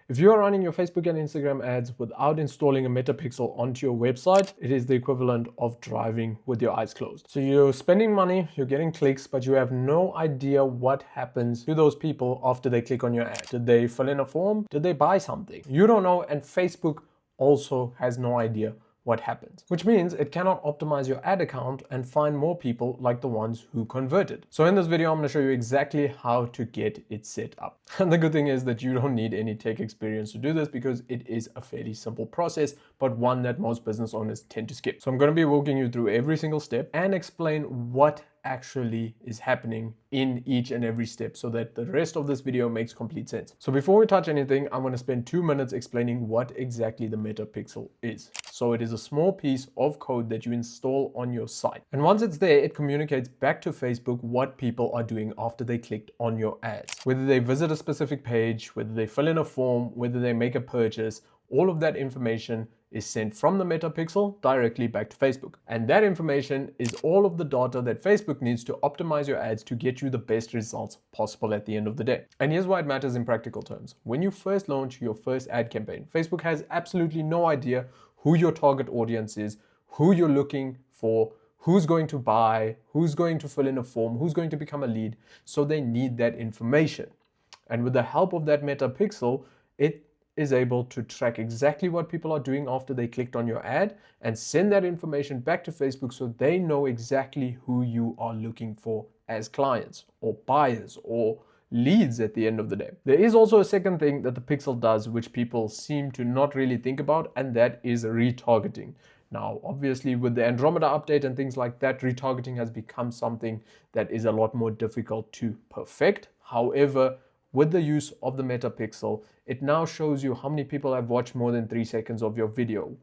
If you are running your Facebook and Instagram ads without installing a metapixel onto your website, it is the equivalent of driving with your eyes closed. So you're spending money, you're getting clicks, but you have no idea what happens to those people after they click on your ad. Did they fill in a form? Did they buy something? You don't know, and Facebook also has no idea what happens, which means it cannot optimize your ad account and find more people like the ones who converted. So in this video, I'm going to show you exactly how to get it set up. And the good thing is that you don't need any tech experience to do this because it is a fairly simple process, but one that most business owners tend to skip. So I'm going to be walking you through every single step and explain what actually is happening in each and every step so that the rest of this video makes complete sense. So before we touch anything, I'm going to spend 2 minutes explaining what exactly the metapixel is. So it is a small piece of code that you install on your site. And once it's there, it communicates back to Facebook what people are doing after they clicked on your ads. Whether they visit a specific page, whether they fill in a form, whether they make a purchase, all of that information is sent from the metapixel directly back to Facebook. And that information is all of the data that Facebook needs to optimize your ads to get you the best results possible at the end of the day. And here's why it matters in practical terms. When you first launch your first ad campaign, Facebook has absolutely no idea who your target audience is, who you're looking for, who's going to buy, who's going to fill in a form, who's going to become a lead. So they need that information. And with the help of that metapixel, it is able to track exactly what people are doing after they clicked on your ad and send that information back to Facebook so they know exactly who you are looking for as clients or buyers or leads at the end of the day. There is also a second thing that the pixel does which people seem to not really think about, and that is retargeting. Now, obviously with the Andromeda update and things like that, retargeting has become something that is a lot more difficult to perfect. However, with the use of the metapixel, it now shows you how many people have watched more than 3 seconds of your video.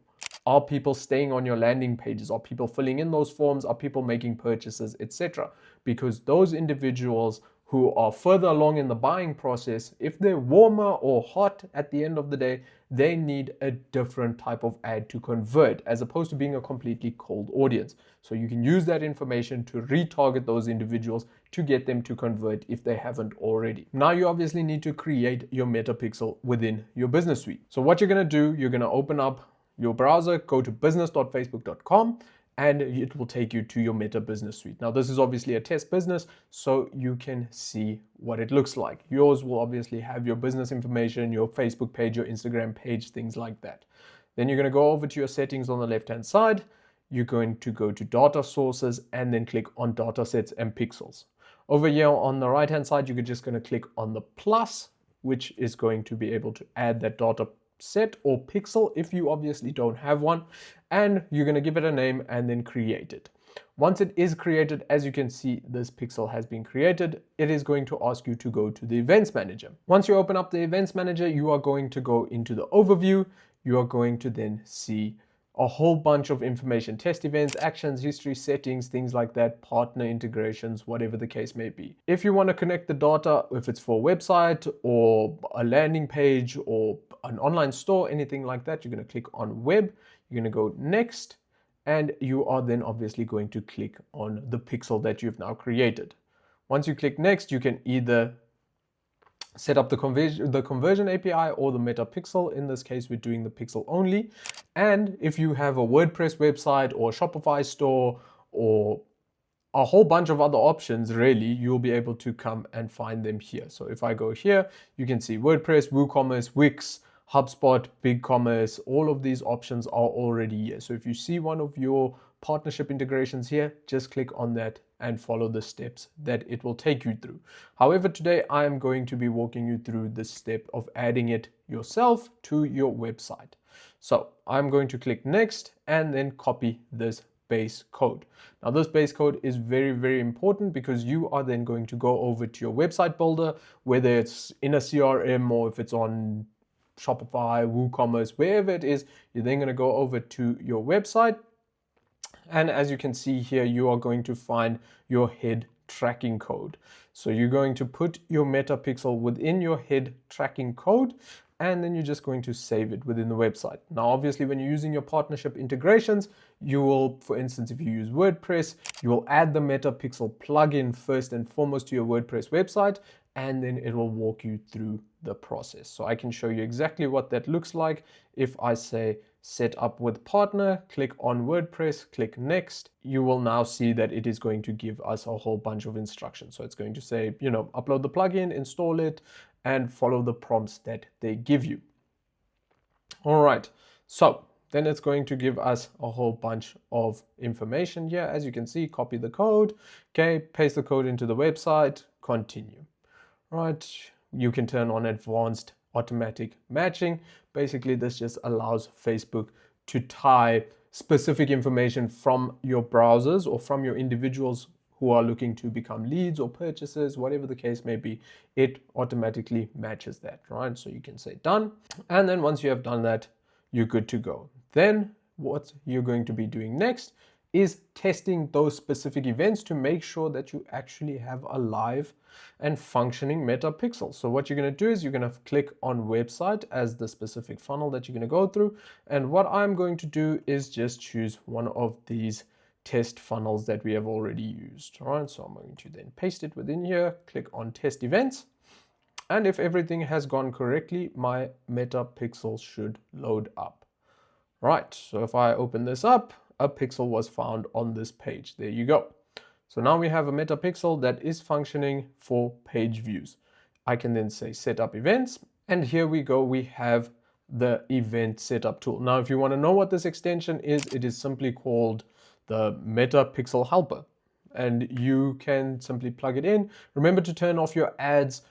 Are people staying on your landing pages? Are people filling in those forms? Are people making purchases, etc.? Because those individuals who are further along in the buying process, if they're warmer or hot at the end of the day, they need a different type of ad to convert as opposed to being a completely cold audience. So you can use that information to retarget those individuals to get them to convert if they haven't already. Now you obviously need to create your metapixel within your business suite. So what you're going to do, you're going to open up your browser, go to business.facebook.com, and it will take you to your Meta Business Suite. Now, this is obviously a test business, so you can see what it looks like. Yours will obviously have your business information, your Facebook page, your Instagram page, things like that. Then you're going to go over to your settings on the left-hand side. You're going to go to data sources and then click on data sets and pixels. Over here on the right-hand side, you're just going to click on the plus, which is going to be able to add that data set or pixel if you obviously don't have one, and you're going to give it a name and then create it. Once it is created, as you can see, this pixel has been created. It is going to ask you to go to the events manager. Once you open up the events manager, you are going to go into the overview. You are going to then see a whole bunch of information: test events, actions, history, settings, things like that, partner integrations, whatever the case may be. If you want to connect the data, if it's for a website or a landing page or an online store, anything like that, you're going to click on web, you're going to go next, and you are then obviously going to click on the pixel that you've now created. Once you click next, you can either set up the conversion API or the metapixel. In this case, we're doing the pixel only. And if you have a WordPress website or a Shopify store or a whole bunch of other options, really, you'll be able to come and find them here. So if I go here, you can see WordPress, WooCommerce, Wix, HubSpot, BigCommerce, all of these options are already here. So if you see one of your partnership integrations here, just click on that and follow the steps that it will take you through. However, today I am going to be walking you through the step of adding it yourself to your website. So I'm going to click next and then copy this base code. Now this base code is very, very important because you are then going to go over to your website builder, whether it's in a CRM or if it's on Shopify, WooCommerce, wherever it is, you're then going to go over to your website. And as you can see here, you are going to find your head tracking code. So you're going to put your metapixel within your head tracking code, and then you're just going to save it within the website. Now, obviously, when you're using your partnership integrations, you will, for instance, if you use WordPress, you will add the metapixel plugin first and foremost to your WordPress website, and then it will walk you through the process. So I can show you exactly what that looks like. If I say set up with partner, click on WordPress, click next, you will now see that it is going to give us a whole bunch of instructions. So it's going to say, upload the plugin, install it, and follow the prompts that they give you. All right, so then it's going to give us a whole bunch of information here. As you can see, copy the code, okay, paste the code into the website, continue. Right, you can turn on advanced automatic matching. Basically, this just allows Facebook to tie specific information from your browsers or from your individuals who are looking to become leads or purchases, whatever the case may be. It automatically matches that, right? So you can say done. And then once you have done that, you're good to go. Then what you're going to be doing next is testing those specific events to make sure that you actually have a live and functioning meta pixel. So what you're going to do is you're going to click on website as the specific funnel that you're going to go through. And what I'm going to do is just choose one of these test funnels that we have already used. All right, so I'm going to then paste it within here, click on test events. And if everything has gone correctly, my meta pixel should load up. Right, so if I open this up, a pixel was found on this page. There you go. So now we have a meta pixel that is functioning for page views. I can then say set up events, and here we go. We have the event setup tool. Now, if you want to know what this extension is, it is simply called the Meta Pixel Helper, and you can simply plug it in. Remember to turn off your ads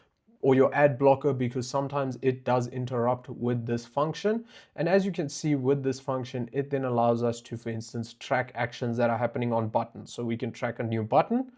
or your ad blocker, because sometimes it does interrupt with this function. And as you can see with this function, it then allows us to, for instance, track actions that are happening on buttons. So we can track a new button,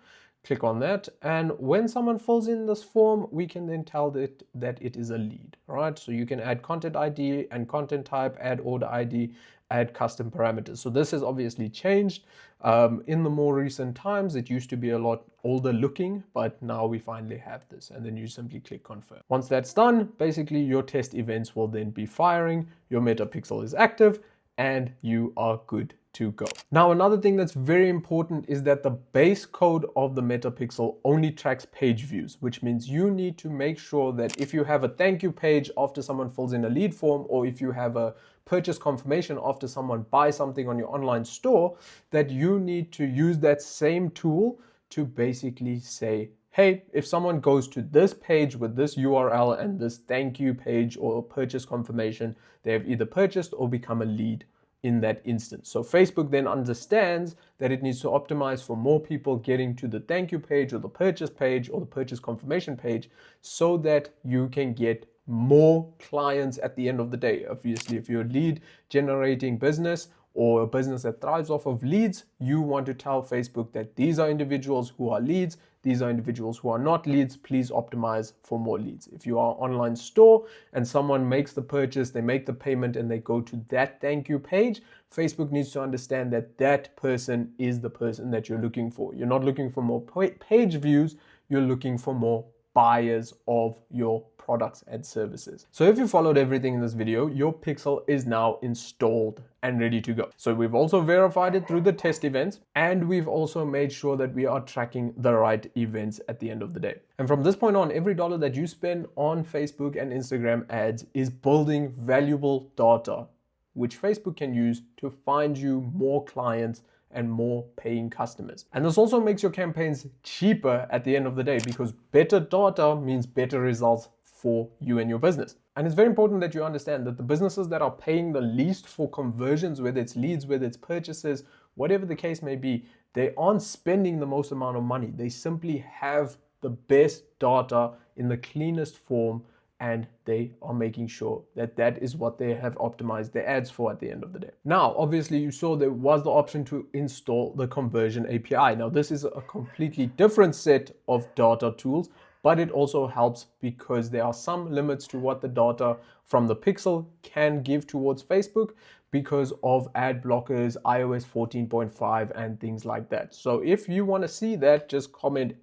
click on that, and when someone fills in this form, we can then tell it that it is a lead, right? So you can add content ID and content type, add order ID, add custom parameters. So this has obviously changed. In the more recent times, it used to be a lot older looking, but now we finally have this, and then you simply click confirm. Once that's done, basically your test events will then be firing, your meta pixel is active, and you are good to go. Now, another thing that's very important is that the base code of the meta pixel only tracks page views, which means you need to make sure that if you have a thank you page after someone fills in a lead form, or if you have a purchase confirmation after someone buys something on your online store, that you need to use that same tool to basically say, hey, if someone goes to this page with this URL and this thank you page or purchase confirmation, they have either purchased or become a lead in that instance. So Facebook then understands that it needs to optimize for more people getting to the thank you page or the purchase page or the purchase confirmation page, so that you can get more clients at the end of the day. Obviously, if you're a lead generating business or a business that thrives off of leads, you want to tell Facebook that these are individuals who are leads, these are individuals who are not leads, please optimize for more leads. If you are an online store and someone makes the purchase, they make the payment, and they go to that thank you page, Facebook needs to understand that that person is the person that you're looking for. You're not looking for more page views, you're looking for more buyers of your products and services. So if you followed everything in this video, your pixel is now installed and ready to go. So we've also verified it through the test events, and we've also made sure that we are tracking the right events at the end of the day. And from this point on, every dollar that you spend on Facebook and Instagram ads is building valuable data, which Facebook can use to find you more clients and more paying customers. And this also makes your campaigns cheaper at the end of the day, because better data means better results for you and your business. And it's very important that you understand that the businesses that are paying the least for conversions, whether it's leads, whether it's purchases, whatever the case may be, they aren't spending the most amount of money. They simply have the best data in the cleanest form, and they are making sure that that is what they have optimized their ads for at the end of the day. Now, obviously, you saw there was the option to install the conversion API. Now, this is a completely different set of data tools, but it also helps because there are some limits to what the data from the pixel can give towards Facebook because of ad blockers, iOS 14.5, and things like that. So if you want to see that, just comment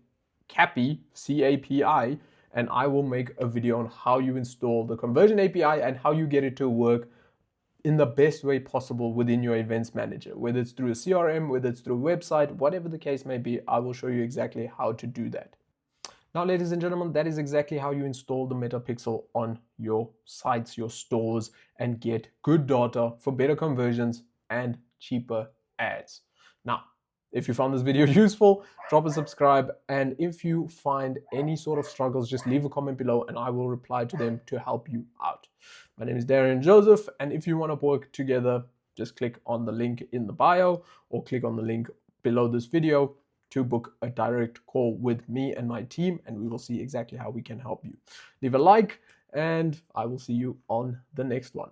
CAPI, C-A-P-I, and I will make a video on how you install the conversion API and how you get it to work in the best way possible within your events manager, whether it's through a CRM, whether it's through a website, whatever the case may be. I will show you exactly how to do that. Now, ladies and gentlemen, that is exactly how you install the Metapixel on your sites, your stores, and get good data for better conversions and cheaper ads. Now, if you found this video useful, drop a subscribe. And if you find any sort of struggles, just leave a comment below and I will reply to them to help you out. My name is Darian Joseph. And if you want to work together, just click on the link in the bio or click on the link below this video to book a direct call with me and my team, and we will see exactly how we can help you. Leave a like, and I will see you on the next one.